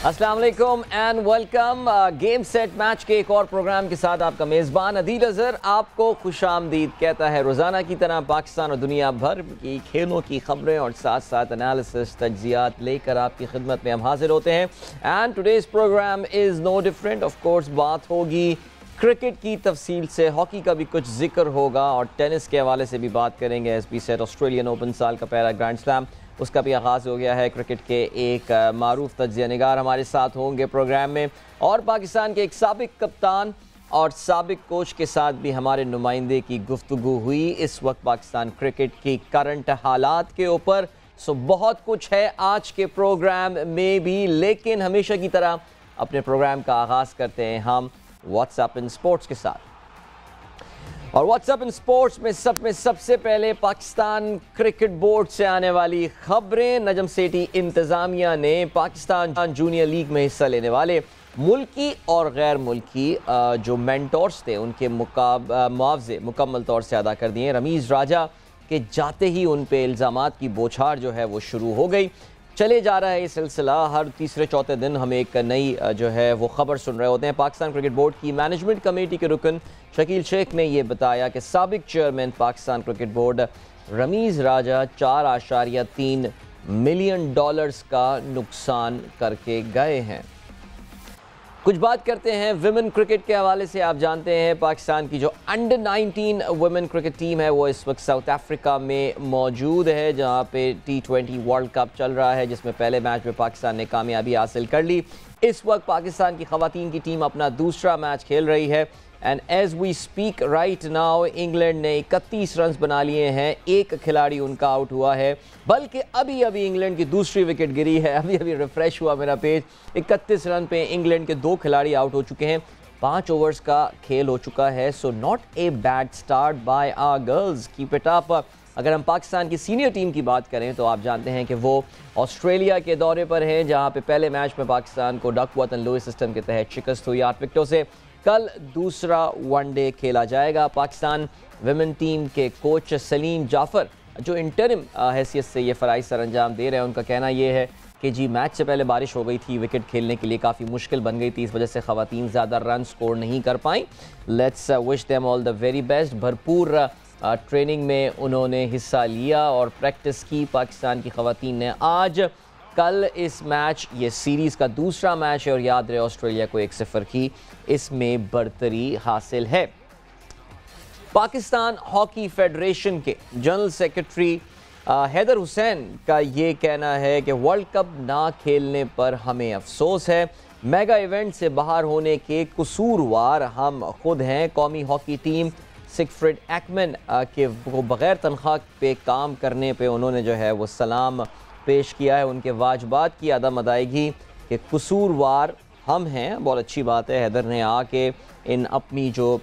अस्सलाम वालेकुम and welcome game set match के एक और प्रोग्राम के साथ आपका मेज़बान अदील अज़हर आपको खुशामदीद कहता है। रोज़ाना की तरह पाकिस्तान और दुनिया भर की खेलों की खबरें और साथ साथ एनालिसिस तज्ज़ियात लेकर आपकी खिदमत में हम हाजिर होते हैं। And today's programme is no different. Of course बात होगी क्रिकेट की तफसील से, हॉकी का भी कुछ जिक्र होगा और टेनिस के हवाले से भी बात करेंगे। एसबी सेट ऑस्ट्रेलियन ओपन साल का पहला ग्रैंड स्लैम, उसका भी आगाज़ हो गया है। क्रिकेट के एक मारूफ तज्ज़िया निगार हमारे साथ होंगे प्रोग्राम में, और पाकिस्तान के एक साबिक कप्तान और साबिक कोच के साथ भी हमारे नुमाइंदे की गुफ्तगू हुई इस वक्त पाकिस्तान क्रिकेट की करंट हालात के ऊपर। सो बहुत कुछ है आज के प्रोग्राम में भी, लेकिन हमेशा की तरह अपने प्रोग्राम का आगाज़ करते हैं हम व्हाट्सएप इन स्पोर्ट्स के साथ। और व्हाट्सएप इन स्पोर्ट्स में सबसे पहले पाकिस्तान क्रिकेट बोर्ड से आने वाली खबरें। नजम सेठी इंतजामिया ने पाकिस्तान जूनियर लीग में हिस्सा लेने वाले मुल्की और गैर मुल्की जो मेंटोर्स थे उनके मुआवजे मुकम्मल तौर से अदा कर दिए। रमीज़ राजा के जाते ही उन पे इल्ज़ामात की बौछार जो है वो शुरू हो गई। चले जा रहा है ये सिलसिला, हर तीसरे चौथे दिन हम एक नई जो है वो ख़बर सुन रहे होते हैं। पाकिस्तान क्रिकेट बोर्ड की मैनेजमेंट कमेटी के रुकन शकील शेख ने यह बताया कि साबिक chairman Pakistan cricket board Ramiz Raja 4.3 million dollars का नुकसान करके गए हैं। कुछ बात करते हैं विमेन क्रिकेट के हवाले से। आप जानते हैं पाकिस्तान की जो अंडर 19 वुमेन क्रिकेट टीम है वो इस वक्त साउथ अफ्रीका में मौजूद है, जहां पे T20 वर्ल्ड कप चल रहा है, जिसमें पहले मैच में पाकिस्तान ने कामयाबी हासिल कर ली। इस वक्त पाकिस्तान की ख़वातीन की टीम अपना दूसरा मैच खेल रही है and as we speak right now England ने 31 रन बना लिए हैं। एक खिलाड़ी उनका आउट हुआ है, बल्कि अभी अभी इंग्लैंड की दूसरी विकेट गिरी है। अभी अभी रिफ्रेश हुआ मेरा पेज। 31 रन पे इंग्लैंड के 2 खिलाड़ी आउट हो चुके हैं। 5 ओवर्स का खेल हो चुका है। So not a bad start by our girls, keep it up. अगर हम पाकिस्तान की सीनियर टीम की बात करें तो आप जानते हैं कि वो ऑस्ट्रेलिया के दौरे पर हैं, जहां पे पहले मैच में पाकिस्तान को डकवर्थ एंड लुइस सिस्टम के तहत शिकस्त हुई 8 विकेटों से। कल दूसरा वनडे खेला जाएगा। पाकिस्तान विमेन टीम के कोच सलीम जाफर जो इंटरिम हैसियत से ये फ़राइज़ सरअंजाम दे रहे हैं, उनका कहना ये है कि जी मैच से पहले बारिश हो गई थी, विकेट खेलने के लिए काफ़ी मुश्किल बन गई थी, इस वजह से ख़वातीन ज़्यादा रन स्कोर नहीं कर पाई। Let's wish them all the very best. भरपूर ट्रेनिंग में उन्होंने हिस्सा लिया और प्रैक्टिस की पाकिस्तान की ख़वातीन ने। आज कल इस मैच, ये सीरीज़ का दूसरा मैच है और याद रहे ऑस्ट्रेलिया को 1-0 की इसमें बढ़तरी हासिल है। पाकिस्तान हॉकी फेडरेशन के जनरल सेक्रेटरी हैदर हुसैन का ये कहना है कि वर्ल्ड कप ना खेलने पर हमें अफसोस है। मेगा इवेंट से बाहर होने के कसूरवार हम खुद हैं। कौमी हॉकी टीम सिगफ्रिड एक्मन के वो बग़ैर तनख्वाह पे काम करने पे उन्होंने जो है वो सलाम पेश किया है। उनके वाजबात की अदम अदायगी के कसूरवार हम हैं। बहुत अच्छी बात है, हैदर ने आके इन अपनी जो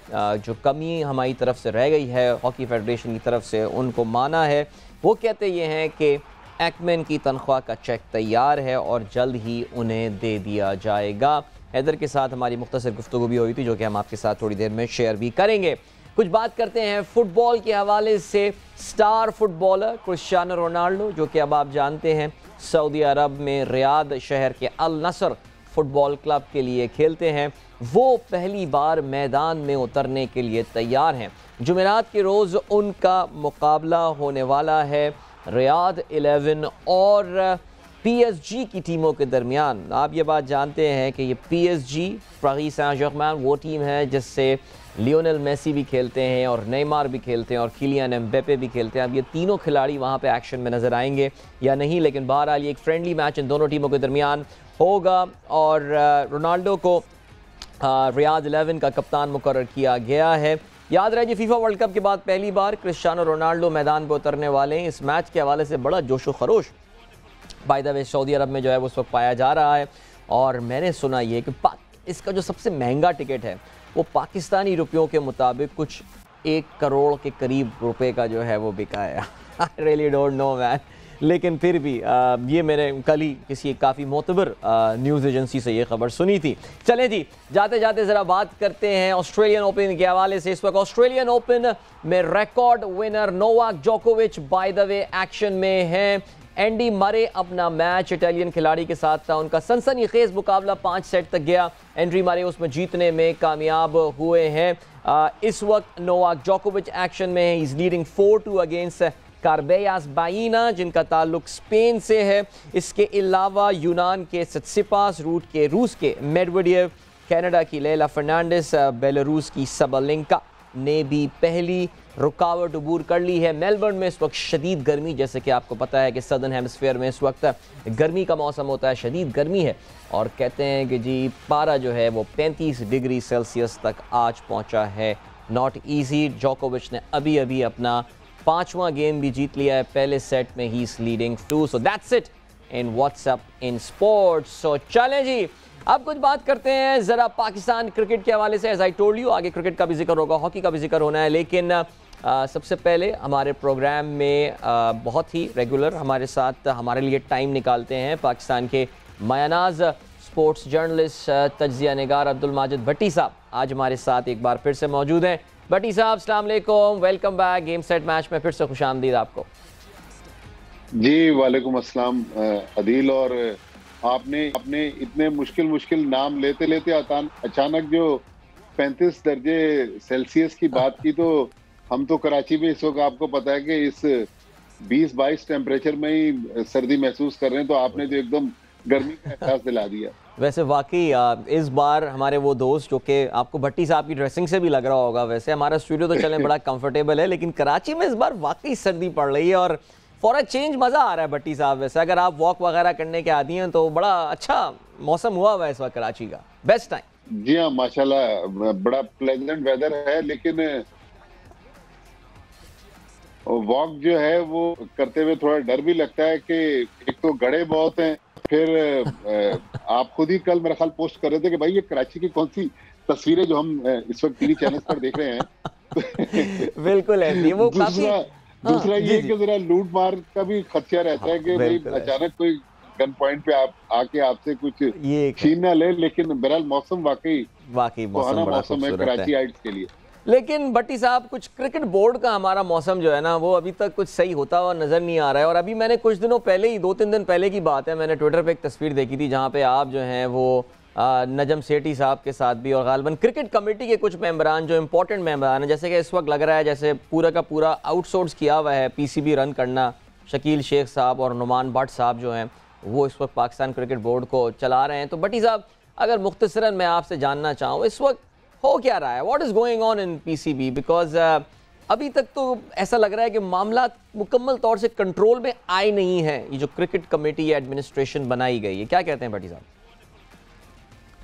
कमी हमारी तरफ से रह गई है हॉकी फेडरेशन की तरफ से उनको माना है। वो कहते ये हैं कि एक्मैन की तनख्वाह का चेक तैयार है और जल्द ही उन्हें दे दिया जाएगा। हैदर के साथ हमारी मुख्तसर गुफ्तगू भी हुई थी, जो कि हम आपके साथ थोड़ी देर में शेयर भी करेंगे। कुछ बात करते हैं फुटबॉल के हवाले से। स्टार फुटबॉलर क्रिस्टियानो रोनाल्डो, जो कि अब आप जानते हैं सऊदी अरब में रियाद शहर के अल नसर फुटबॉल क्लब के लिए खेलते हैं, वो पहली बार मैदान में उतरने के लिए तैयार हैं। जुमेरात के रोज़ उनका मुकाबला होने वाला है रियाद 11 और PSG की टीमों के दरमियान। आप ये बात जानते हैं कि ये PSG पैरिस सैंट-जर्मैन वो टीम है जिससे लियोनेल मेसी भी खेलते हैं और नेमार भी खेलते हैं और किलियन एम्बापे भी खेलते हैं। अब ये तीनों खिलाड़ी वहाँ पे एक्शन में नज़र आएंगे या नहीं, लेकिन बहरहाल ये एक फ्रेंडली मैच इन दोनों टीमों के दरमियान होगा। और रोनाल्डो को रियाद 11 का कप्तान मुकर्रर किया गया है। याद रहे जी, फीफा वर्ल्ड कप के बाद पहली बार क्रिस्टियानो रोनाल्डो मैदान पर उतरने वाले हैं। इस मैच के हवाले से बड़ा जोशो खरोश बाय द वे सऊदी अरब में जो है वो उस वक्त पाया जा रहा है। और मैंने सुना ये कि इसका जो सबसे महंगा टिकट है वो पाकिस्तानी रुपयों के मुताबिक कुछ 1 करोड़ के करीब रुपए का जो है वो बिका है। I really don't know man, लेकिन फिर भी ये मैंने कल ही किसी काफ़ी मोतबर न्यूज़ एजेंसी से ये खबर सुनी थी। चलें जी, जाते जाते ज़रा बात करते हैं ऑस्ट्रेलियन ओपन के हवाले से। इस वक्त ऑस्ट्रेलियन ओपन में रिकॉर्ड विनर नोवाक जोकोविच बाय द वे एक्शन में है। एंडी मरे अपना मैच इटालियन खिलाड़ी के साथ था, उनका सनसनीखेज मुकाबला 5 सेट तक गया। एंडी मरे उसमें जीतने में कामयाब हुए हैं। इस वक्त नोवाक जोकोविच एक्शन में है, इज लीडिंग 4-2 अगेंस्ट कार्बेयास बाइना जिनका ताल्लुक स्पेन से है। इसके अलावा यूनान के सित्सिपास, रूस के मेडवेडेव, कनाडा की लेला फर्नांडिस, बेलारूस की सबलेंका ने भी पहली रुकावट अबूर कर ली है। मेलबर्न में इस वक्त शदीद गर्मी, जैसे कि आपको पता है कि सदर्न हेमस्फेयर में इस वक्त गर्मी का मौसम होता है, शदीद गर्मी है और कहते हैं कि जी पारा जो है वो 35 डिग्री सेल्सियस तक आज पहुंचा है। Not easy. जोकोविच ने अभी अभी अपना 5वां गेम भी जीत लिया है, पहले सेट में ही is leading 2। So that's it in WhatsApp in sports. So चलें जी, अब कुछ बात करते हैं ज़रा पाकिस्तान क्रिकेट के हवाले से। एज आई टोल्ड यू, आगे क्रिकेट का भी जिक्र होगा, हॉकी का भी जिक्र होना है, लेकिन सबसे पहले हमारे प्रोग्राम में बहुत ही रेगुलर हमारे साथ हमारे लिए टाइम निकालते हैं पाकिस्तान के मायानाज स्पोर्ट्स जर्नलिस्ट, तज्जिया निगार अब्दुल माजिद भट्टी साहब आज हमारे साथ एक बार फिर से मौजूद हैं। भट्टी साहब अस्सलाम वालेकुम, welcome back game set match में, फिर से खुशामदीद आपको। जी वालेकुम अस्सलाम अदील, और आपने इतने मुश्किल नाम लेते लेते अचानक जो 35 दर्जे सेल्सियस की बात की, तो हम तो कराची में इस वक्त आपको पता है कि इस 20-22 टेम्परेचर में ही सर्दी महसूस कर रहे हैं, तो आपने तो एकदम गर्मी का एहसास दिला दिया। वैसे वाकई इस बार हमारे वो दोस्त जो कि आपको भट्टी साहब की ड्रेसिंग से भी लग रहा होगा, वैसे हमारा स्टूडियो तो चलें बड़ा कंफर्टेबल है, लेकिन कराची में इस बार वाकई सर्दी पड़ रही है और फॉर अ चेंज मज़ा आ रहा है। भट्टी साहब वैसे अगर आप वॉक वगैरह करने के आदी हैं तो बड़ा अच्छा मौसम हुआ हुआ है इस वक्त कराची का, बेस्ट टाइम। जी हाँ माशाल्लाह, बड़ा प्लेजेंट वेदर है, लेकिन वॉक जो है वो करते हुए थोड़ा डर भी लगता है कि एक तो गड़े बहुत हैं, फिर आप खुद ही कल मेरा ख्याल पोस्ट कर रहे थे कि भाई ये कराची की कौन सी तस्वीरें जो हम इस वक्त टीवी चैनल पर देख रहे हैं। बिल्कुल है वो दूसरा ये कि जरा लूट मार का भी खदशा रहता है कि भाई अचानक कोई गन पॉइंट पे आप आके आपसे कुछ छीन ना ले, लेकिन बहरहाल मौसम वाकई मौसम है कराची आइट्स के लिए। लेकिन भट्टी साहब कुछ क्रिकेट बोर्ड का हमारा मौसम जो है ना वो अभी तक कुछ सही होता हुआ नजर नहीं आ रहा है। और अभी मैंने कुछ दिनों पहले ही, 2-3 दिन पहले की बात है, मैंने ट्विटर पे एक तस्वीर देखी थी जहां पे आप जो हैं वो नजम सेठी साहब के साथ भी और गालिबन क्रिकेट कमेटी के कुछ मेंबरान जो इंपॉर्टेंट मेंबरान हैं, जैसे कि इस वक्त लग रहा है जैसे पूरा का पूरा आउटसोर्स किया हुआ है पीसीबी रन करना, शकील शेख साहब और नुमान भट्ट साहब जो हैं वो इस वक्त पाकिस्तान क्रिकेट बोर्ड को चला रहे हैं। तो भट्टी साहब अगर मुख्तसरन मैं आपसे जानना चाहूँ इस वक्त हो क्या रहा है, what is going on in PCB, because अभी तक तो ऐसा लग रहा है कि मामला मुकम्मल तौर से कंट्रोल में आए नहीं है, ये जो क्रिकेट कमेटी या एडमिनिस्ट्रेशन बनाई गई है, क्या कहते हैं भट्टी साहब?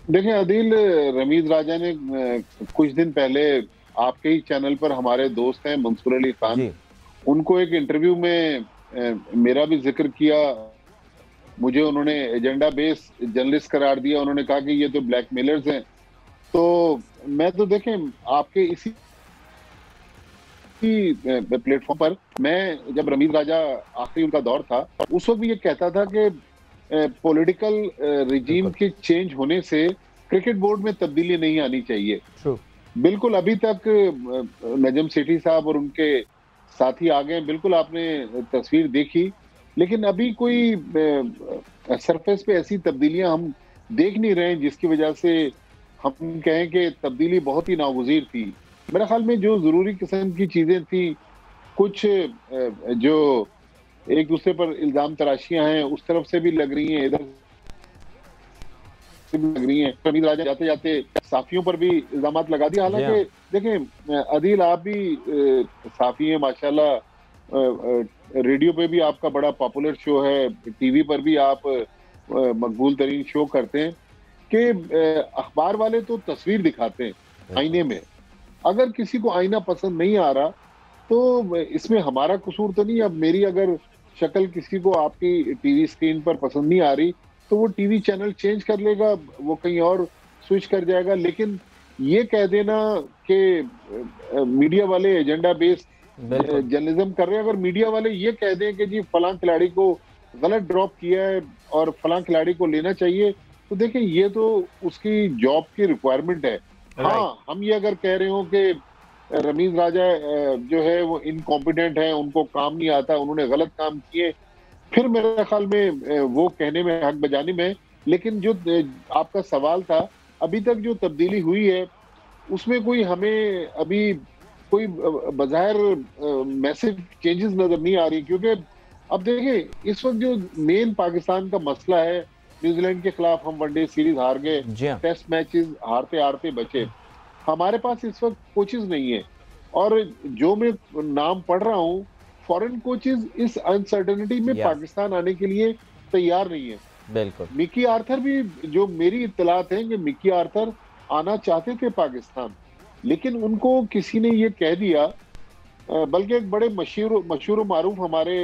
देखिए अदील, रमीज राजा ने कुछ दिन पहले आपके ही चैनल पर, हमारे दोस्त हैं मंसूर अली खान, उनको एक इंटरव्यू में मेरा भी जिक्र किया, मुझे उन्होंने एजेंडा बेस जर्नलिस्ट करार दिया, उन्होंने कहा कि ये तो ब्लैकमेलर्स हैं। तो मैं तो देखें आपके इसी प्लेटफॉर्म पर, मैं जब रमीज राजा आखिरी उनका दौर था उस वक्त भी ये कहता था कि पॉलिटिकल रिजीम के चेंज होने से क्रिकेट बोर्ड में तब्दीली नहीं आनी चाहिए। बिल्कुल अभी तक नजम सेठी साहब और उनके साथी आ गए, बिल्कुल आपने तस्वीर देखी, लेकिन अभी कोई सरफेस पे ऐसी तब्दीलियां हम देख नहीं रहे हैं जिसकी वजह से हम कहें कि तब्दीली बहुत ही नागुज़ीर थी। मेरे ख्याल में जो ज़रूरी किस्म की चीज़ें थी, कुछ जो एक दूसरे पर इल्ज़ाम तराशियां हैं उस तरफ से भी लग रही हैं, इधर से भी लग रही हैं। रमीज राजा जाते जाते साफियों पर भी इल्ज़ाम लगा दिया। हालांकि देखें अदील, आप भी साफी हैं माशाल्लाह, रेडियो पे भी आपका बड़ा पॉपुलर शो है, टीवी पर भी आप मकबूल तरीन शो करते हैं कि अखबार वाले तो तस्वीर दिखाते हैं आईने में, अगर किसी को आईना पसंद नहीं आ रहा तो इसमें हमारा कसूर तो नहीं। अब मेरी अगर शक्ल किसी को आपकी टीवी स्क्रीन पर पसंद नहीं आ रही तो वो टीवी चैनल चेंज कर लेगा, वो कहीं और स्विच कर जाएगा। लेकिन ये कह देना कि मीडिया वाले एजेंडा बेस्ड जर्नलिज्म कर रहे हैं, अगर मीडिया वाले ये कह दें कि जी फलां खिलाड़ी को गलत ड्रॉप किया है और फलां खिलाड़ी को लेना चाहिए, तो देखिए ये तो उसकी जॉब की रिक्वायरमेंट है। हाँ, हम ये अगर कह रहे हो कि रमीज राजा जो है वो इनकॉम्पिटेंट है, उनको काम नहीं आता, उन्होंने गलत काम किए, फिर मेरे ख्याल में वो कहने में हक बजानी में। लेकिन जो आपका सवाल था, अभी तक जो तब्दीली हुई है उसमें कोई हमें अभी कोई बज़ाहिर मैसिव चेंजेस नजर नहीं आ रही, क्योंकि अब देखिए इस वक्त जो मेन पाकिस्तान का मसला है, न्यूजीलैंड के खिलाफ हम वनडे सीरीज हार गए, जी हाँ। टेस्ट मैचेस हारते हारते बचे। हमारे पास इस वक्त कोचेस नहीं है, और जो मैं नाम पढ़ रहा हूँ, फॉरेन कोचेस इस अनसर्टेनिटी में या पाकिस्तान आने के लिए तैयार नहीं है। बिल्कुल। मिकी आर्थर भी, जो मेरी इत्तलात है कि मिकी आर्थर आना चाहते थे पाकिस्तान, लेकिन उनको किसी ने ये कह दिया, बल्कि एक बड़े मशहूर मारूफ हमारे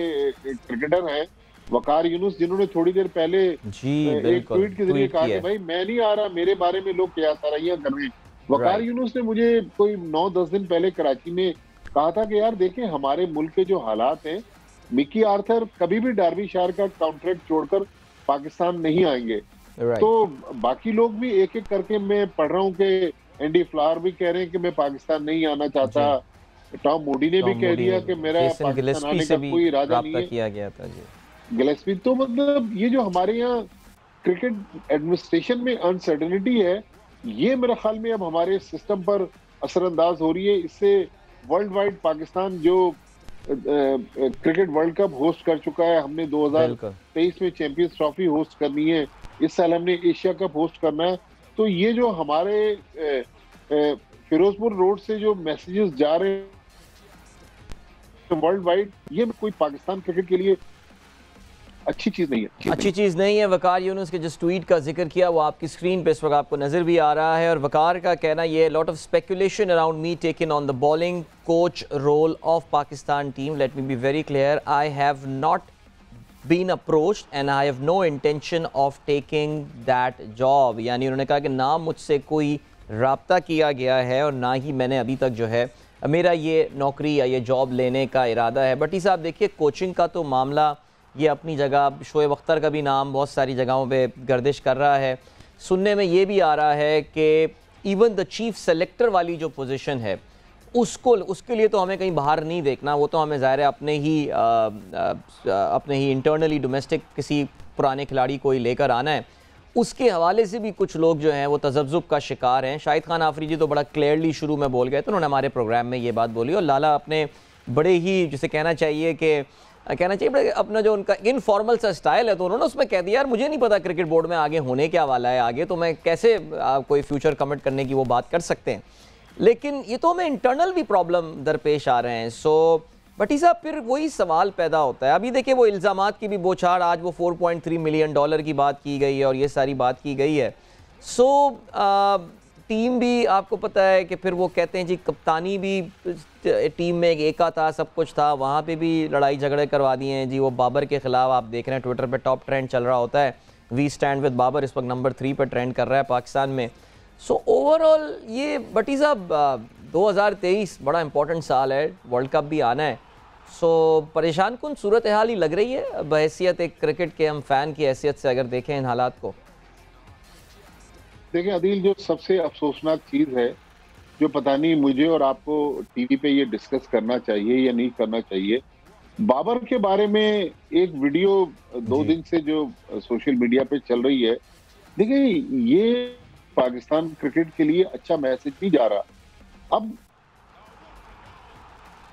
क्रिकेटर हैं वकार यूनुस, जिन्होंने थोड़ी देर पहले जी एक बिल्कुल, ट्वीट के जरिए ट्वीट कहा किया कि है। भाई मैं नहीं आ रहा, मेरे बारे में लोग क्या सराहियां कर रहे हैं। वकार राइट। यूनुस ने मुझे कोई 9-10 दिन पहले कराची में कहा था कि यार देखें हमारे मुल्क के जो हालात हैं, मिकी आर्थर कभी भी डार्बी शायर का कॉन्ट्रैक्ट छोड़कर पाकिस्तान नहीं आएंगे। तो राइट। बाकी लोग भी एक एक करके मैं पढ़ रहा हूँ कि एंडी फ्लावर भी कह रहे हैं कि मैं पाकिस्तान नहीं आना चाहता, जी। टॉम मूडी ने भी टॉम कह मूडी दिया ने भी, कि मेरा जेसन पाकिस्तान गिलेस्पी आने से का भी कोई इरादा नहीं राब्ता है। किया गया था। जी। गिलेस्पी तो मतलब ये जो हमारे यहाँ क्रिकेट एडमिनिस्ट्रेशन में अनसर्टेनिटी है, ये मेरे ख्याल में अब हमारे सिस्टम पर असरअंदाज हो रही है। इससे वर्ल्ड वाइड पाकिस्तान जो क्रिकेट वर्ल्ड कप होस्ट कर चुका है, हमने बिल्कुल। 2023 में चैंपियंस ट्रॉफी होस्ट करनी है, इस साल हमने एशिया कप होस्ट करना है। तो ये जो हमारे फिरोजपुर रोड से जो मैसेजेस जा रहे हैं वर्ल्ड वाइड, ये कोई पाकिस्तान क्रिकेट के लिए अच्छी चीज नहीं है। अच्छी चीज़ नहीं है। वकार यूनुस के जिस ट्वीट का जिक्र किया वो आपकी स्क्रीन पे इस वक्त आपको नज़र भी आ रहा है, और वकार का कहना ये, lot of speculation around me taking on the bowling coach role of Pakistan team. Let me be very clear, I have not been approached and I have no intention of taking that job। यानी उन्होंने कहा कि ना मुझसे कोई राब्ता किया गया है और ना ही मैंने अभी तक जो है मेरा ये नौकरी या ये जॉब लेने का इरादा है। भट्टी साहब देखिए, कोचिंग का तो मामला ये अपनी जगह, शोएब अख्तर का भी नाम बहुत सारी जगहों पे गर्दिश कर रहा है। सुनने में ये भी आ रहा है कि इवन द चीफ सेलेक्टर वाली जो पोजीशन है उसके लिए तो हमें कहीं बाहर नहीं देखना, वो तो हमें ज़ाहिर है अपने ही इंटरनली डोमेस्टिक किसी पुराने खिलाड़ी को ही लेकर आना है। उसके हवाले से भी कुछ लोग जो हैं वो तज़ब्ज़ुब का शिकार हैं। शाहिद खान आफरीदी तो बड़ा क्लियरली शुरू में बोल गए थे, उन्होंने हमारे प्रोग्राम में ये बात बोली, और लाला अपने बड़े ही, जिसे कहना चाहिए बड़े अपना जो उनका इनफॉर्मल सा स्टाइल है, तो उन्होंने उसमें कह दिया यार मुझे नहीं पता क्रिकेट बोर्ड में आगे होने क्या वाला है, आगे तो मैं कैसे कोई फ्यूचर कमिट करने की वो बात कर सकते हैं। लेकिन ये तो हमें इंटरनल भी प्रॉब्लम दरपेश आ रहे हैं। सो भट्टी साहब, फिर वही सवाल पैदा होता है। अभी देखिए वो इल्ज़ामात की भी बौछार, आज वो $4.3 मिलियन की बात की गई है और ये सारी बात की गई है। सो टीम भी आपको पता है कि फिर वो कहते हैं जी कप्तानी भी टीम में एक एका था, सब कुछ था, वहाँ पे भी लड़ाई झगड़े करवा दिए हैं जी। वो बाबर के ख़िलाफ़ आप देख रहे हैं ट्विटर पे टॉप ट्रेंड चल रहा होता है, वी स्टैंड विद बाबर इस वक्त नंबर 3 पर ट्रेंड कर रहा है पाकिस्तान में। सो ओवरऑल ये भट्टी साहब 2023 बड़ा इंपॉर्टेंट साल है, वर्ल्ड कप भी आना है। सो परेशान कुन सूरत हाल ही लग रही है बहैसियत एक क्रिकेट के हम फैन की हैसियत से अगर देखें इन हालात को। देखिए अदील, जो सबसे अफसोसनाक चीज है, जो पता नहीं मुझे और आपको टीवी पे ये डिस्कस करना चाहिए या नहीं करना चाहिए, बाबर के बारे में एक वीडियो 2 दिन से जो सोशल मीडिया पे चल रही है, देखिए ये पाकिस्तान क्रिकेट के लिए अच्छा मैसेज नहीं जा रहा। अब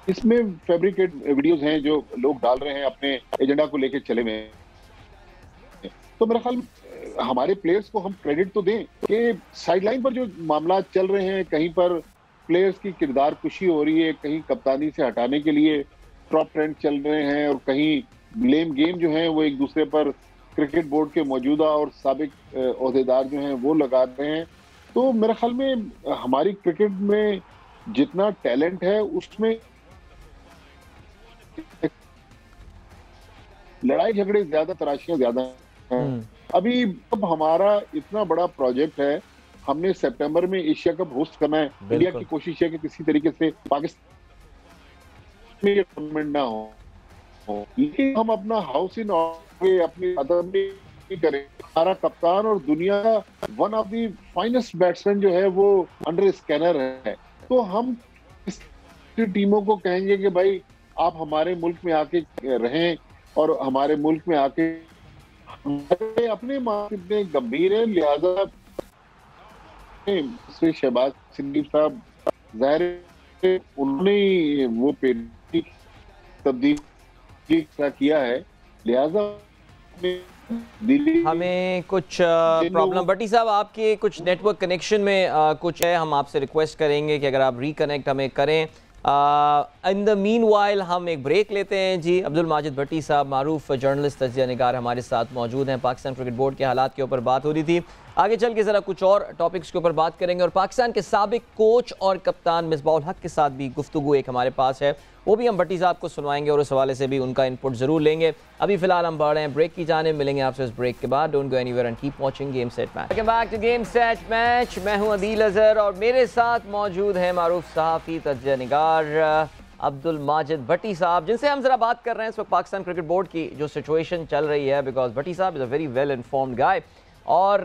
इसमें फैब्रिकेट वीडियोस हैं जो लोग डाल रहे हैं, अपने एजेंडा को लेकर चले हुए हैं। तो मेरा ख्याल हमारे प्लेयर्स को हम क्रेडिट तो दें कि साइडलाइन पर जो मामला चल रहे हैं, कहीं पर प्लेयर्स की किरदार कुशी हो रही है, कहीं कप्तानी से हटाने के लिए टॉप ट्रेंड चल रहे हैं, और कहीं ब्लेम गेम जो है वो एक दूसरे पर क्रिकेट बोर्ड के मौजूदा और साबिक ओहदेदार जो हैं वो लगा रहे हैं। तो मेरे ख्याल में हमारी क्रिकेट में जितना टैलेंट है उसमें लड़ाई झगड़े ज्यादा, तराशियां ज्यादा हैं। अभी अब हमारा इतना बड़ा प्रोजेक्ट है, हमने सितंबर में एशिया कप होस्ट करना है। इंडिया की कोशिश है कि किसी तरीके से पाकिस्तान में टूर्नामेंट ना हो, लेकिन हम अपना हाउस इन ऑर्डर अपनी अदब नहीं करें। हमारा कप्तान और दुनिया का one of the finest batsman जो है वो अंडर स्कैनर है। तो हम इस टीमों को कहेंगे कि भाई आप हमारे मुल्क में आके रहें, और हमारे मुल्क में आके हमारे अपने मामले इतने गंभीर है, लिहाजा श्री शहबाज शरीफ साहब जाहिर है उन्होंने ही वो पेटी तब्दीली का किया है, लिहाजा दिल्ली हमें कुछ प्रॉब्लम भट्टी साहब आपके कुछ नेटवर्क कनेक्शन में कुछ है, हम आपसे रिक्वेस्ट करेंगे कि अगर आप रिकनेक्ट हमें करें। इन द मीन वाइल हम एक ब्रेक लेते हैं जी। अब्दुल माजिद भट्टी साहब मारूफ जर्नलिस्ट तजिया निगार हमारे साथ मौजूद हैं। पाकिस्तान क्रिकेट बोर्ड के हालात के ऊपर बात हो रही थी, आगे चल के ज़रा कुछ और टॉपिक्स के ऊपर बात करेंगे और पाकिस्तान के साबिक कोच और कप्तान मिसबाहुल हक के साथ भी गुफ्तगू एक हमारे पास है, वो भी हम भट्टी साहब को सुनवाएंगे और उस हवाले से भी उनका इनपुट ज़रूर लेंगे। अभी फिलहाल हम बढ़ रहे हैं ब्रेक की जाने, मिलेंगे आपसे इस ब्रेक के बाद। Don't go anywhere and keep watching game set match. Welcome back to game set match. मैं हूं अदील अजहर और मेरे साथ मौजूद हैं मारूफ सहाफ़ी तजिया निगार अब्दुल माजिद भट्टी साहब, जिनसे हम ज़रा बात कर रहे हैं इस वक्त पाकिस्तान क्रिकेट बोर्ड की जो सिचुएशन चल रही है, बिकॉज भट्टी साहब is a very well informed guy और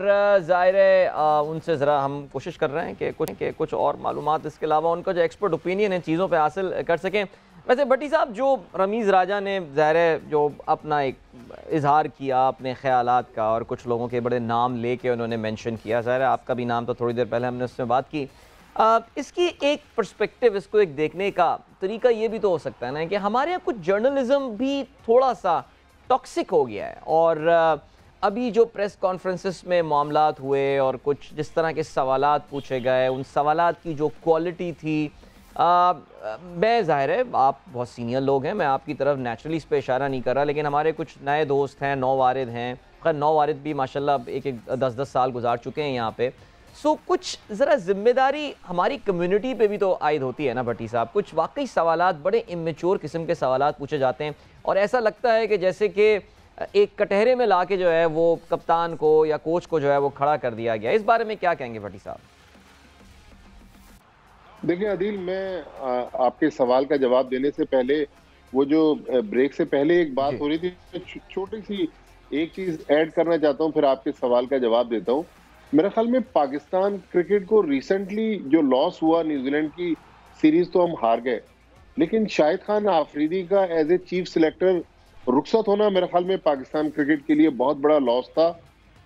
ज़ाहिर है उनसे ज़रा हम कोशिश कर रहे हैं कि कुछ और मालूमात इसके अलावा उनका जो एक्सपर्ट ओपिनियन है चीज़ों पे हासिल कर सकें। वैसे भट्टी साहब, जो रमीज़ राजा ने ज़ाहिर है जो अपना एक इजहार किया अपने ख़यालात का और कुछ लोगों के बड़े नाम लेके उन्होंने मेंशन किया, ज़ाहिर है आपका भी नाम तो थोड़ी देर पहले हमने उसमें बात की। इसकी एक पर्सपेक्टिव, इसको एक देखने का तरीका ये भी तो हो सकता है ना कि हमारे यहाँ कुछ जर्नलिज़म भी थोड़ा सा टॉक्सिक हो गया है और अभी जो प्रेस कॉन्फ्रेंसेस में मामलात हुए और कुछ जिस तरह के सवालात पूछे गए, उन सवालात की जो क्वालिटी थी, मैं ज़ाहिर है आप बहुत सीनियर लोग हैं, मैं आपकी तरफ नेचुरली इस पर इशारा नहीं कर रहा, लेकिन हमारे कुछ नए दोस्त हैं, नौवारिद हैं, खैर नौवारिद भी माशाल्लाह एक 10-10 साल गुजार चुके हैं यहाँ पे। सो कुछ ज़रा जिम्मेदारी हमारी कम्युनिटी पे भी तो आयद होती है ना भट्टी साहब। कुछ वाकई सवालात बड़े इमेच्योर किस्म के सवालात पूछे जाते हैं और ऐसा लगता है कि जैसे कि एक कटहरे में लाके जो है वो कप्तान को या कोच को जो है वो खड़ा कर दिया गया। इस बारे में क्या कहेंगे भट्टी साहब? देखिए अदील, मैं आपके सवाल का जवाब देने से पहले, वो जो ब्रेक से पहले एक बात हो रही थी, छोटी सी एक चीज ऐड करना चाहता हूं, फिर आपके सवाल का जवाब देता हूं। मेरे ख्याल में पाकिस्तान क्रिकेट को रिसेंटली जो लॉस हुआ, न्यूजीलैंड की सीरीज तो हम हार गए, लेकिन शाहिद खान आफरीदी का एज ए चीफ सिलेक्टर रुखसत होना मेरे ख्याल में पाकिस्तान क्रिकेट के लिए बहुत बड़ा लॉस था।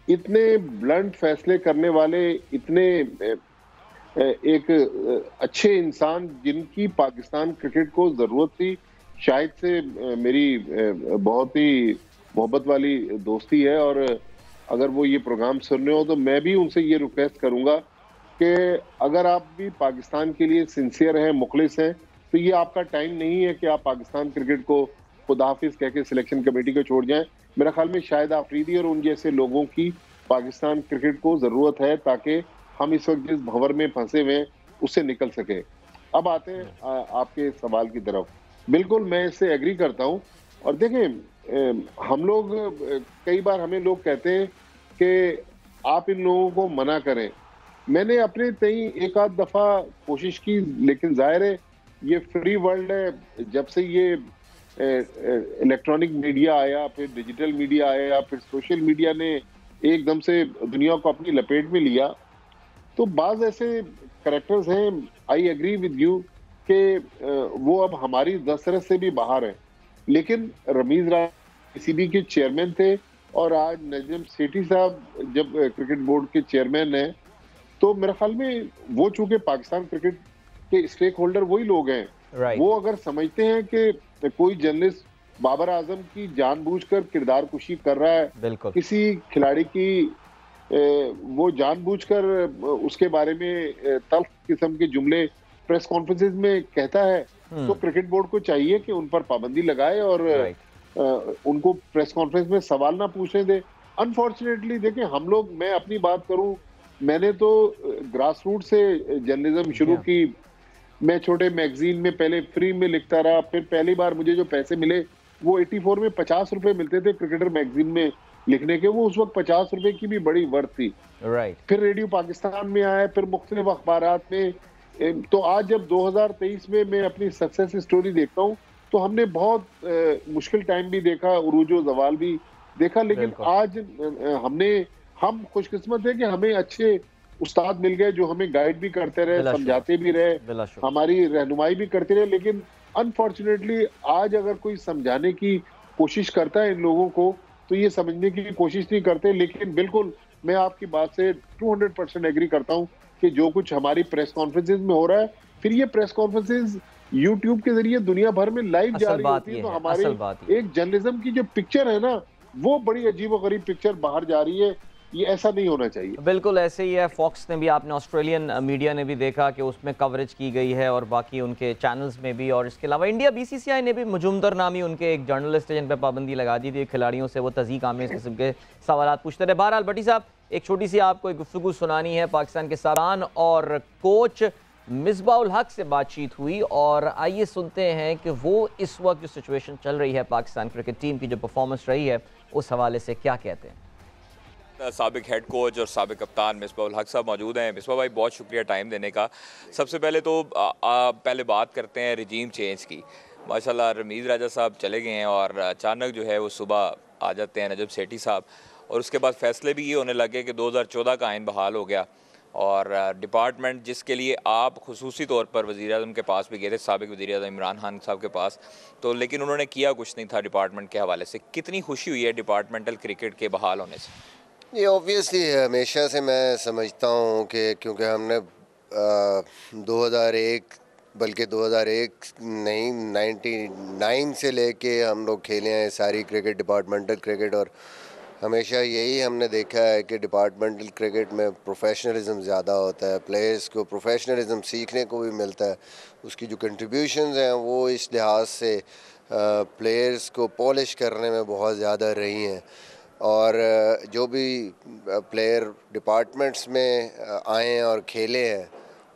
इतने ब्लंट फैसले करने वाले, इतने एक अच्छे इंसान जिनकी पाकिस्तान क्रिकेट को जरूरत थी। शायद से मेरी बहुत ही मोहब्बत वाली दोस्ती है और अगर वो ये प्रोग्राम सुन रहे हो तो मैं भी उनसे ये रिक्वेस्ट करूंगा कि अगर आप भी पाकिस्तान के लिए सिंसियर हैं, मुखलिस हैं, तो ये आपका टाइम नहीं है कि आप पाकिस्तान क्रिकेट को खुदा हाफिज कह के सिलेक्शन कमेटी को छोड़ जाएं। मेरा ख्याल में शायद आफरीदी और उन जैसे लोगों की पाकिस्तान क्रिकेट को जरूरत है ताकि हम इस वक्त जिस भंवर में फंसे हुए उससे निकल सके। अब आते हैं आपके सवाल की तरफ। बिल्कुल मैं इससे एग्री करता हूं और देखें, हम लोग कई बार हमें लोग कहते हैं कि आप इन लोगों को मना करें। मैंने अपने तई एक आध दफा कोशिश की, लेकिन जाहिर है ये फ्री वर्ल्ड है। जब से ये इलेक्ट्रॉनिक मीडिया आया, फिर डिजिटल मीडिया आया, फिर सोशल मीडिया ने एकदम से दुनिया को अपनी लपेट में लिया, तो बाज ऐसे करेक्टर्स हैं, आई एग्री विद यू, कि वो अब हमारी दस्तरस से भी बाहर है। लेकिन रमीज राजा पीसीबी के चेयरमैन थे और आज नजम सेठी साहब जब क्रिकेट बोर्ड के चेयरमैन हैं, तो मेरे ख्याल में वो चूंकि पाकिस्तान क्रिकेट के स्टेक होल्डर वही लोग हैं, वो अगर समझते हैं कि कोई जर्नलिस्ट बाबर आजम की जानबूझकर किरदार कुशी कर रहा है, किसी खिलाड़ी की वो जानबूझकर उसके बारे में तल्ख किस्म के जुमले प्रेस कॉन्फ्रेंसेस में कहता है, तो क्रिकेट बोर्ड को चाहिए कि उन पर पाबंदी लगाए और उनको प्रेस कॉन्फ्रेंस में सवाल ना पूछने दे। अनफॉर्चुनेटली देखिए, हम लोग, मैं अपनी बात करूं, मैंने तो ग्रास रूट से जर्नलिज्म शुरू की। मैं छोटे मैगजीन में पहले फ्री में लिखता रहा, फिर पहली बार मुझे जो पैसे मिले वो 84 में 50 रुपए मिलते थे क्रिकेटर मैगजीन में लिखने के, वो उस वक्त 50 रुपए की भी बड़ी वर्थ थी। फिर रेडियो पाकिस्तान में आया, फिर मुख्तलिफ अखबारात में। तो आज जब 2023 में मैं अपनी सक्सेस स्टोरी देखता हूँ, तो हमने बहुत मुश्किल टाइम भी देखा, उरूजो जवाल भी देखा, लेकिन आज हम खुशकिस्मत है कि हमें अच्छे उस्ताद मिल गए जो हमें गाइड भी करते रहे, समझाते भी रहे, हमारी रहनुमाई भी करते रहे। लेकिन अनफॉर्चुनेटली आज अगर कोई समझाने की कोशिश करता है इन लोगों को, तो ये समझने की कोशिश नहीं करते। लेकिन बिल्कुल मैं आपकी बात से 200% एग्री करता हूँ कि जो कुछ हमारी प्रेस कॉन्फ्रेंसेज में हो रहा है, फिर ये प्रेस कॉन्फ्रेंसेज यूट्यूब के जरिए दुनिया भर में लाइव जा असल रही बात होती है, ये तो है, हमारी असल बात ये एक जर्नलिज्म की जो पिक्चर है ना, वो बड़ी अजीब और गरीब पिक्चर बाहर जा रही है। ये ऐसा नहीं होना चाहिए। बिल्कुल ऐसे ही है। फॉक्स ने भी, आपने ऑस्ट्रेलियन मीडिया ने भी देखा कि उसमें कवरेज की गई है और बाकी उनके चैनल्स में भी, और इसके अलावा इंडिया बीसीसीआई ने भी, मुजुमदर नामी उनके एक जर्नलिस्ट है जिन पर पाबंदी लगा दी थी, खिलाड़ियों से वो तज़ीक आमेज किस्म के सवाल पूछते रहे। बहरहाल भट्टी साहब, एक छोटी सी आपको एक गुफ्तगू सुनानी है। पाकिस्तान के कप्तान और कोच मिसबाउल हक से बातचीत हुई और आइए सुनते हैं कि वो इस वक्त जो सिचुएशन चल रही है पाकिस्तान क्रिकेट टीम की, जो परफॉर्मेंस रही है, उस हवाले से क्या कहते हैं। साबिक हेड कोच और साबिक कप्तान मिसबाउल हक साहब मौजूद हैं। मिसबा भाई, बहुत शुक्रिया टाइम देने का। सबसे पहले तो पहले बात करते हैं रिजीम चेंज की। माशाल्लाह रमीज़ राजा साहब चले गए हैं और अचानक जो है वो सुबह आ जाते हैं नजब सेठी साहब, और उसके बाद फैसले भी ये होने लगे कि 2014 का आइन बहाल हो गया और डिपार्टमेंट जिसके लिए आप खुसूसी तौर पर वज़ीर-ए-आज़म के पास भी गए थे, साबिक वज़ीर-ए-आज़म इमरान खान साहब के पास, तो लेकिन उन्होंने किया कुछ नहीं था डिपार्टमेंट के हवाले से। कितनी खुशी हुई है डिपार्टमेंटल क्रिकेट के बहाल होने से? ये ऑब्वियसली हमेशा से मैं समझता हूँ कि क्योंकि हमने 2001 बल्कि 2001 नहीं 99 से लेके हम लोग खेले हैं सारी क्रिकेट, डिपार्टमेंटल क्रिकेट, और हमेशा यही हमने देखा है कि डिपार्टमेंटल क्रिकेट में प्रोफेशनलिज्म ज़्यादा होता है, प्लेयर्स को प्रोफेशनलिज्म सीखने को भी मिलता है, उसकी जो कंट्रीब्यूशंस हैं वो इस लिहाज से प्लेयर्स को पॉलिश करने में बहुत ज़्यादा रही हैं। और जो भी प्लेयर डिपार्टमेंट्स में आए और खेले हैं,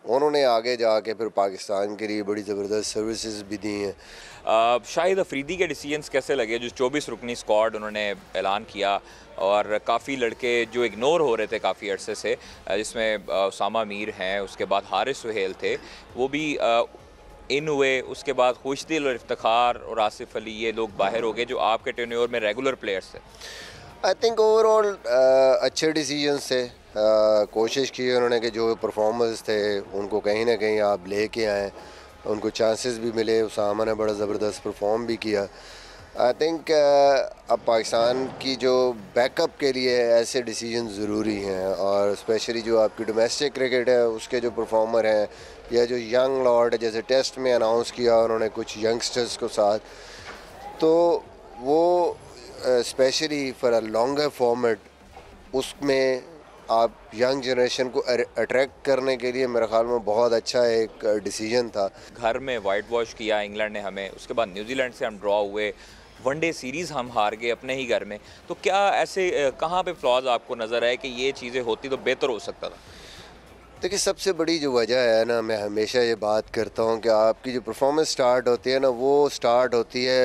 उन्होंने आगे जाके फिर पाकिस्तान के लिए बड़ी ज़बरदस्त सर्विसेज भी दी हैं। शाहिद अफरीदी के डिसीजंस कैसे लगे, जो 24 रुकनी स्क्वाड उन्होंने ऐलान किया, और काफ़ी लड़के जो इग्नोर हो रहे थे काफ़ी अरसे से, जिसमें उसामा मीर हैं, उसके बाद हारिस सुहेल थे, वो भी इन हुए, उसके बाद खुशदिल और इफ्तिखार और आसिफ अली, ये लोग बाहर हो गए जो आपके टेन्योर में रेगुलर प्लेयर्स थे। आई थिंक ओवरऑल अच्छे डिसीजंस थे। कोशिश की उन्होंने कि जो परफॉर्मर्स थे उनको कहीं ना कहीं आप लेके आएँ, उनको चांसेस भी मिले। उसामा ने बड़ा ज़बरदस्त परफॉर्म भी किया। आई थिंक अब पाकिस्तान की जो बैकअप के लिए ऐसे डिसीजन ज़रूरी हैं, और स्पेशली जो आपकी डोमेस्टिक क्रिकेट है उसके जो परफॉर्मर हैं या जो यंग लॉर्ड है, जैसे टेस्ट में अनाउंस किया उन्होंने कुछ यंगस्टर्स को साथ, तो वो specially for a longer format उसमें आप यंग जनरेशन को अट्रैक्ट करने के लिए मेरे ख्याल में बहुत अच्छा एक डिसीजन था। घर में वाइट वॉश किया इंग्लैंड ने हमें, उसके बाद न्यूजीलैंड से हम ड्रॉ हुए, वनडे सीरीज़ हम हार गए अपने ही घर में, तो क्या ऐसे कहाँ पे फ्लॉज आपको नज़र आए कि ये चीज़ें होती तो बेहतर हो सकता था? देखिए, सबसे बड़ी जो वजह है ना, मैं हमेशा ये बात करता हूँ कि आपकी जो परफॉर्मेंस स्टार्ट होती है ना, वो स्टार्ट होती है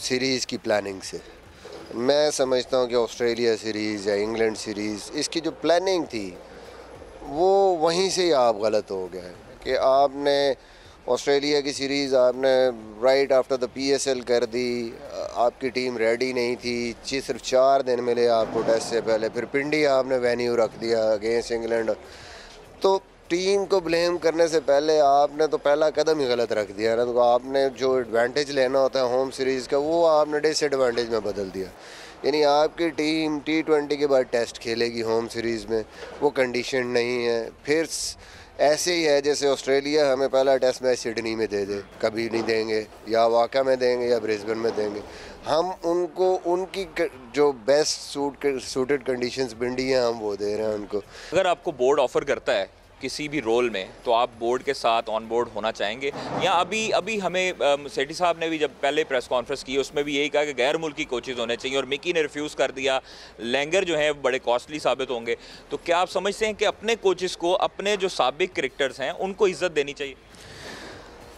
सीरीज़ की प्लानिंग से। मैं समझता हूँ कि ऑस्ट्रेलिया सीरीज़ या इंग्लैंड सीरीज़, इसकी जो प्लानिंग थी वो वहीं से ही आप गलत हो गए कि आपने ऑस्ट्रेलिया की सीरीज़ आपने राइट आफ्टर द PSL कर दी। आपकी टीम रेडी नहीं थी, सिर्फ 4 दिन मिले आपको टेस्ट से पहले, फिर पिंडी आपने वेन्यू रख दिया अगेंस्ट इंग्लैंड। तो टीम को ब्लेम करने से पहले आपने तो पहला कदम ही गलत रख दिया ना। तो आपने जो एडवांटेज लेना होता है होम सीरीज़ का, वो आपने डिसएडवांटेज में बदल दिया। यानी आपकी टीम T20 के बाद टेस्ट खेलेगी होम सीरीज़ में, वो कंडीशन नहीं है। फिर ऐसे ही है जैसे ऑस्ट्रेलिया हमें पहला टेस्ट मैच सिडनी में दे दे, कभी नहीं देंगे, या वाका में देंगे या ब्रिस्बेन में देंगे। हम उनको उनकी जो बेस्ट सूटेड कंडीशंस बिंडी हैं हम वो दे रहे हैं उनको। अगर आपको बोर्ड ऑफ़र करता है किसी भी रोल में, तो आप बोर्ड के साथ ऑन बोर्ड होना चाहेंगे? या अभी हमें सेठी साहब ने भी जब पहले प्रेस कॉन्फ्रेंस की उसमें भी यही कहा कि गैर मुल्की कोचेज़ होने चाहिए, और मिकी ने रिफ्यूज़ कर दिया, लैंगर जो हैं बड़े कॉस्टली साबित होंगे। तो क्या आप समझते हैं कि अपने कोचेज़ को, अपने जो साबिक क्रिकेटर्स हैं उनको इज़्ज़त देनी चाहिए?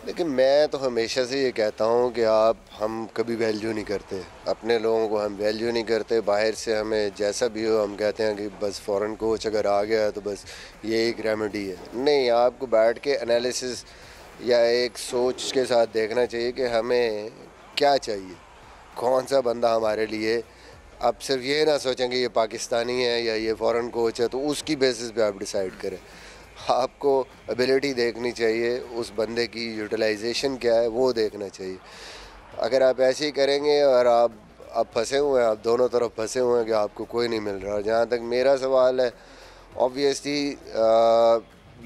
लेकिन मैं तो हमेशा से ये कहता हूँ कि हम कभी वैल्यू नहीं करते, अपने लोगों को हम वैल्यू नहीं करते। बाहर से हमें जैसा भी हो हम कहते हैं कि बस फ़ॉरेन कोच अगर आ गया तो बस ये एक रेमेडी है। नहीं, आपको बैठ के एनालिसिस या एक सोच के साथ देखना चाहिए कि हमें क्या चाहिए, कौन सा बंदा हमारे लिए। आप सिर्फ ये ना सोचें कि ये पाकिस्तानी है या ये फ़ॉरेन कोच है तो उसकी बेसिस पे आप डिसाइड करें। आपको एबिलिटी देखनी चाहिए, उस बंदे की यूटिलाइजेशन क्या है वो देखना चाहिए। अगर आप ऐसे ही करेंगे और आप फंसे हुए हैं, आप दोनों तरफ फंसे हुए हैं कि आपको कोई नहीं मिल रहा। जहाँ तक मेरा सवाल है, ऑब्वियसली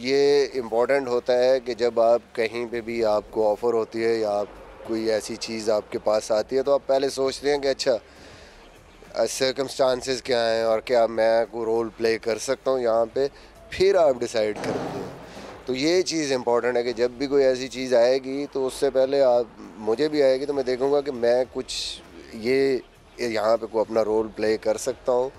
ये इम्पोर्टेंट होता है कि जब आप कहीं पे भी आपको ऑफ़र होती है या आप कोई ऐसी चीज़ आपके पास आती है तो आप पहले सोचते हैं कि अच्छा सर्कमस्टांसेस क्या हैं और क्या मैं कोई रोल प्ले कर सकता हूँ यहाँ पे, फिर आप डिसाइड करते हैं। तो ये चीज़ इम्पॉर्टेंट है कि जब भी कोई ऐसी चीज़ आएगी तो उससे पहले मुझे भी आएगी तो मैं देखूँगा कि मैं कुछ ये यहाँ पे कोई अपना रोल प्ले कर सकता हूँ,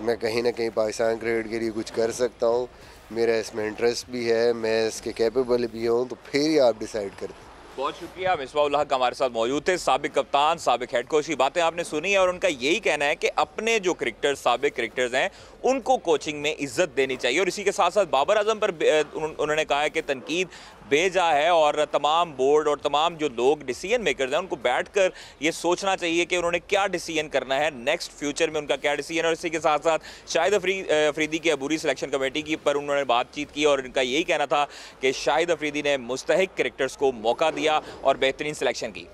मैं कहीं ना कहीं पाकिस्तान क्रिकेट के लिए कुछ कर सकता हूँ, मेरा इसमें इंटरेस्ट भी है, मैं इसके कैपेबल भी हूँ, तो फिर ही आप डिसाइड करते हैं। बहुत शुक्रिया। मिसबाह-उल हक हमारे साथ मौजूद थे, साबिक कप्तान, साबिक हेड कोच की बातें आपने सुनी है और उनका यही कहना है कि अपने जो क्रिकेटर्स, साबिक क्रिकेटर्स हैं, उनको कोचिंग में इज्जत देनी चाहिए। और इसी के साथ साथ बाबर आजम पर उन्होंने कहा है कि तनकीद बेजा है और तमाम बोर्ड और तमाम जो लोग डिसीजन मेकर्स हैं उनको बैठकर ये सोचना चाहिए कि उन्होंने क्या डिसीजन करना है, नेक्स्ट फ्यूचर में उनका क्या डिसीजन है। और इसी के साथ साथ शाहिद अफरीदी की अबूरी सिलेक्शन कमेटी की पर उन्होंने बातचीत की और इनका यही कहना था कि शाहिद अफरीदी ने मुस्तहिक क्रिकेटर्स को मौका दिया और बेहतरीन सिलेक्शन की।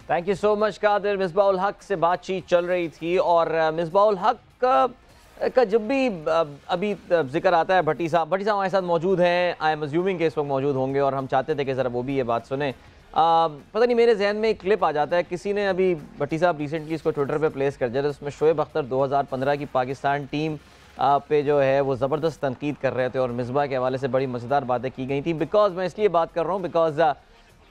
Thank you so much Qadir. Misbah ul Haq से बातचीत चल रही थी और मिसबाह-उल हक का जब भी अभी जिक्र आता है, भट्टी साहब हमारे साथ मौजूद हैं, आई एम अज्यूमिंग के इस वक्त मौजूद होंगे और हम चाहते थे कि ज़रा वो भी ये बात सुने। पता नहीं मेरे जहन में एक क्लिप आ जाता है, किसी ने अभी भट्टी साहब रिसेंटली इसको ट्विटर पे प्लेस कर दिया था, उसमें शोएब अख्तर 2015 की पाकिस्तान टीम पे जो है वो ज़बरदस्त तनकीद कर रहे थे और मिसबाह के हवाले से बड़ी मज़ेदार बातें की गई थी। बिकॉज मैं इसलिए बात कर रहा हूँ बिकॉज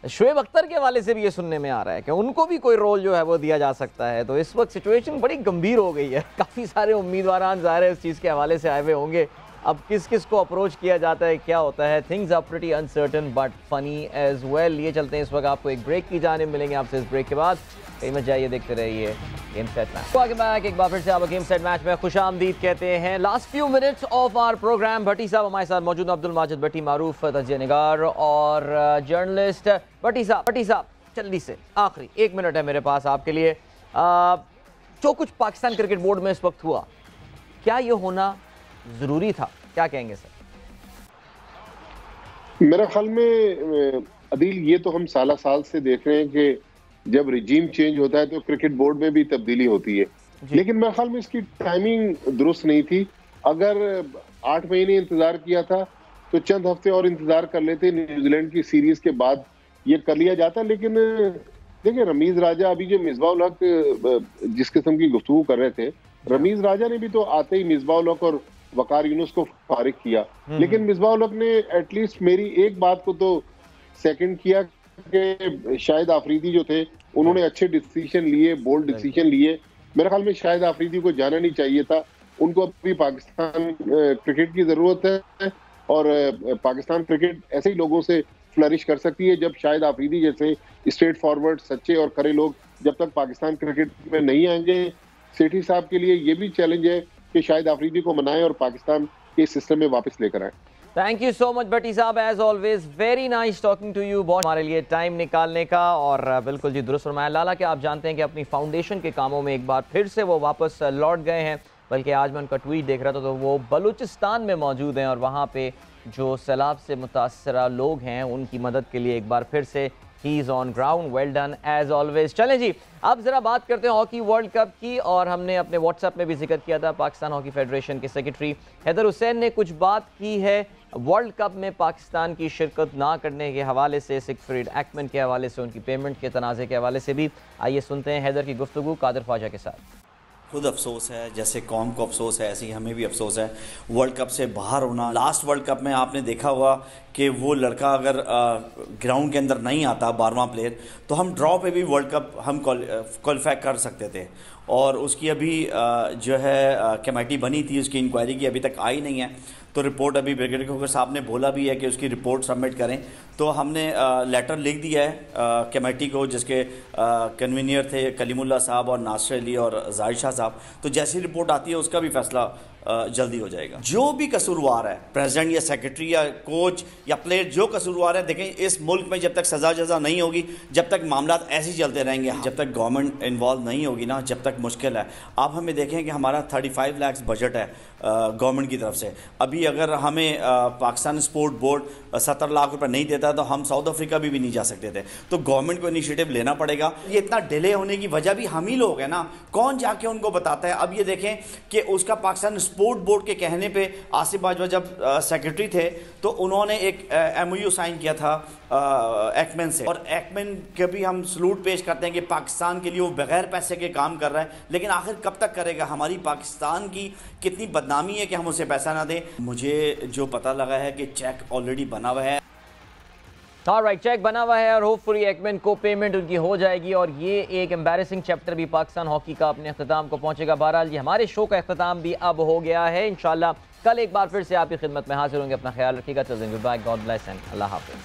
शोएब अख्तर के हवाले से भी ये सुनने में आ रहा है कि उनको भी कोई रोल जो है वो दिया जा सकता है। तो इस वक्त सिचुएशन बड़ी गंभीर हो गई है, काफ़ी सारे उम्मीदवार ज़ाहिर है इस चीज़ के हवाले से आए हुए होंगे। अब किस किस को अप्रोच किया जाता है, क्या होता है, things are pretty uncertain but funny as well. ये चलते हैं इस वक्त आपको एक ब्रेक की जानिब, मिलेंगे आपसे इस ब्रेक के बाद। कहीं मत जाइए, देखते रहिए गेम सेट मैच। तो आगे बैक एक बार फिर से आप गेम सेट मैच में खुशामदीद कहते हैं। Last few minutes of our program, Bhatti साहब हमारे साथ मौजूद, अब्दुल माजिद भट्टी, मारूफ तजिया निगार और जर्नलिस्ट। भट्टी साहब जल्दी से आखिरी 1 मिनट है मेरे पास आपके लिए। जो कुछ पाकिस्तान क्रिकेट बोर्ड में इस वक्त हुआ, क्या ये होना ज़रूरी था? क्या कहेंगे सर? मेरे ख्याल में अदील, ये तो हम साल से देख रहे हैं कि जब रिजीम चेंज होता है तो क्रिकेट बोर्ड में भी तब्दीली होती है, लेकिन मेरे ख्याल में इसकी टाइमिंग दुरुस्त नहीं थी। अगर 8 महीने इंतजार किया था तो चंद हफ्ते और इंतजार कर लेते, न्यूजीलैंड की सीरीज के बाद ये कर लिया जाता। लेकिन देखिए, रमीज राजा, अभी जो मिसबाह-उल हक जिस किस्म की गुफ्तगू कर रहे थे, रमीज राजा ने भी तो आते ही मिसबाह-उल हक और वकार यूनुस को फारिग किया, लेकिन मिसबाह-उल हक ने एटलीस्ट मेरी एक बात को तो सेकंड किया कि शाहिद आफरीदी जो थे उन्होंने अच्छे डिसीजन लिए, बोल्ड डिसीजन लिए। मेरे ख्याल में शाहिद आफरीदी को जाना नहीं चाहिए था, उनको अभी पाकिस्तान क्रिकेट की जरूरत है और पाकिस्तान क्रिकेट ऐसे ही लोगों से फ्लरिश कर सकती है जब शाहिद आफरीदी जैसे स्ट्रेट फॉरवर्ड, सच्चे और खरे लोग जब तक पाकिस्तान क्रिकेट में नहीं आएंगे। सेठी साहब के लिए ये भी चैलेंज है कि शाहिद आफरीदी को मनाएं और पाकिस्तान के सिस्टम में वापस लेकर आए। Thank you so much Bhatti साहब, as always very nice talking to you. बहुत हमारे लिए टाइम निकालने का, और बिल्कुल जी दुरुस्त फरमाया लाला कि आप जानते हैं कि अपनी फाउंडेशन के कामों में एक बार फिर से वो वापस लौट गए हैं। बल्कि आज मैं उनका ट्वीट देख रहा था तो वो बलूचिस्तान में मौजूद हैं और वहाँ पे जो सैलाब से मुतासरा लोग हैं उनकी मदद के लिए एक बार फिर से he is on ground. Well done as always. चलें जी, अब ज़रा बात करते हैं हॉकी वर्ल्ड कप की, और हमने अपने व्हाट्सएप में भी जिक्र किया था। पाकिस्तान हॉकी फेडरेशन के सेक्रेटरी हैदर हुसैन ने कुछ बात की है वर्ल्ड कप में पाकिस्तान की शिरकत ना करने के हवाले से, सिगफ्रीड एक्मन के हवाले से, उनकी पेमेंट के तनाज़े के हवाले से भी। आइए सुनते हैं हैदर की गुफ्तगू कादिर ख्वाजा के साथ। खुद अफसोस है, जैसे कौम को अफसोस है ऐसे ही हमें भी अफसोस है वर्ल्ड कप से बाहर होना। लास्ट वर्ल्ड कप में आपने देखा हुआ कि वो लड़का अगर ग्राउंड के अंदर नहीं आता 12वां प्लेयर, तो हम ड्रॉ पे भी वर्ल्ड कप हम क्वालिफाई कर सकते थे। और उसकी अभी जो है कमेटी बनी थी, उसकी इंक्वायरी की अभी तक आई नहीं है। तो रिपोर्ट अभी ब्रिगेडियर खौकर साहब ने बोला भी है कि उसकी रिपोर्ट सबमिट करें। तो हमने लेटर लिख दिया है कमेटी को, जिसके कन्वीनियर थे कलीमुल्लाह साहब और नासिर अली और जाहिद शाह साहब। तो जैसी रिपोर्ट आती है उसका भी फैसला जल्दी हो जाएगा। जो भी कसूरवार है, प्रेसिडेंट या सेक्रेटरी या कोच या प्लेयर, जो कसूरवार है, देखें इस मुल्क में जब तक सजा जजा नहीं होगी, जब तक मामला ऐसे ही चलते रहेंगे, जब तक गवर्नमेंट इन्वॉल्व नहीं होगी ना, जब तक मुश्किल है। आप हमें देखें कि हमारा 35 लाख बजट है, गवर्नमेंट की तरफ से। अभी अगर हमें पाकिस्तान स्पोर्ट बोर्ड 70 लाख रुपए नहीं देता तो हम साउथ अफ्रीका भी नहीं जा सकते थे। तो गवर्नमेंट को इनिशिएटिव लेना पड़ेगा। ये इतना डिले होने की वजह भी हम ही लोग हैं ना, कौन जाके उनको बताता है। अब ये देखें कि उसका पाकिस्तान स्पोर्ट बोर्ड के कहने पे आसिफ बाजवा जब सेक्रेटरी थे तो उन्होंने एक MOU साइन किया था एक्मेन से, और एक्मेन के भी हम सलूट पेश करते हैं कि पाकिस्तान के लिए वो बगैर पैसे के काम कर रहा है, लेकिन आखिर कब तक करेगा। हमारी पाकिस्तान की कितनी बदनामी है कि हम उसे पैसा ना दें। मुझे जो पता लगा है कि चेक ऑलरेडी बना हुआ है। ऑलराइट, चेक बना हुआ है और होपफुली एक्मेन को पेमेंट उनकी हो जाएगी और ये एक एम्बैरेसिंग चैप्टर भी पाकिस्तान हॉकी का अपने अख्ताम को पहुंचेगा। बहरहाल ये हमारे शो का अख्ताम भी अब हो गया है। इंशाल्लाह कल एक बार फिर से आपकी खिदमत में हाजिर होंगे। अपना ख्याल रखिएगा। Good bye, God bless and अल्लाह हाफिज़।